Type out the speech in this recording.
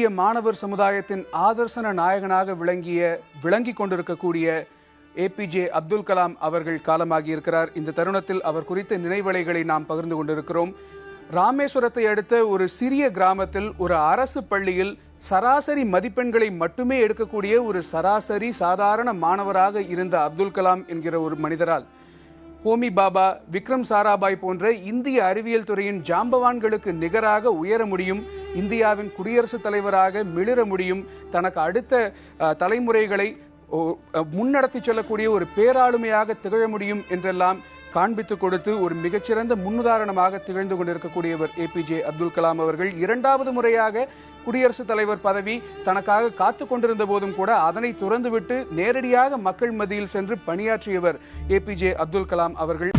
இந்திய மாணவர் சமுதாயத்தின் ஆதர்சன நாயகனாக விளங்கிக் கொண்டிருக்கக்கூடிய ஏபிஜே அப்துல் கலாம் அவர்கள் காலமாகி இருக்கிறார். இந்த தருணத்தில் அவர் குறித்த நினைவலைகளை நாம் பகிர்ந்து கொண்டிருக்கிறோம். ராமேஸ்வரத்தை அடுத்த ஒரு சிறிய கிராமத்தில் ஒரு அரசு பள்ளியில் சராசரி மதிப்பெண்களை மட்டுமே எடுக்கக்கூடிய ஒரு சராசரி சாதாரண மாணவராக இருந்த அப்துல் கலாம் என்கிற ஒரு மனிதரால் ஹோமி பாபா, விக்ரம் சாராபாய் போன்ற இந்திய அறிவியல் துறையின் ஜாம்பவான்களுக்கு நிகராக உயர முடியும், இந்தியாவின் குடியரசுத் தலைவராக மிளிர முடியும், தனக்கு அடுத்த தலைமுறைகளை முன்னடத்தி செல்லக்கூடிய ஒரு பேராளுமையாக திகழ முடியும் என்றெல்லாம் காண்பித்துக் கொடுத்து ஒரு மிகச்சிறந்த முன்னுதாரணமாக திகழ்ந்து கொண்டிருக்கக்கூடியவர் ஏபிஜே அப்துல் கலாம் அவர்கள். இரண்டாவது முறையாக குடியரசுத் தலைவர் பதவி தனக்காக காத்து கொண்டிருந்த போதும் கூட அதனை துறந்துவிட்டு நேரடியாக மக்கள் மத்தியில் சென்று பணியாற்றியவர் ஏபிஜே அப்துல் கலாம் அவர்கள்.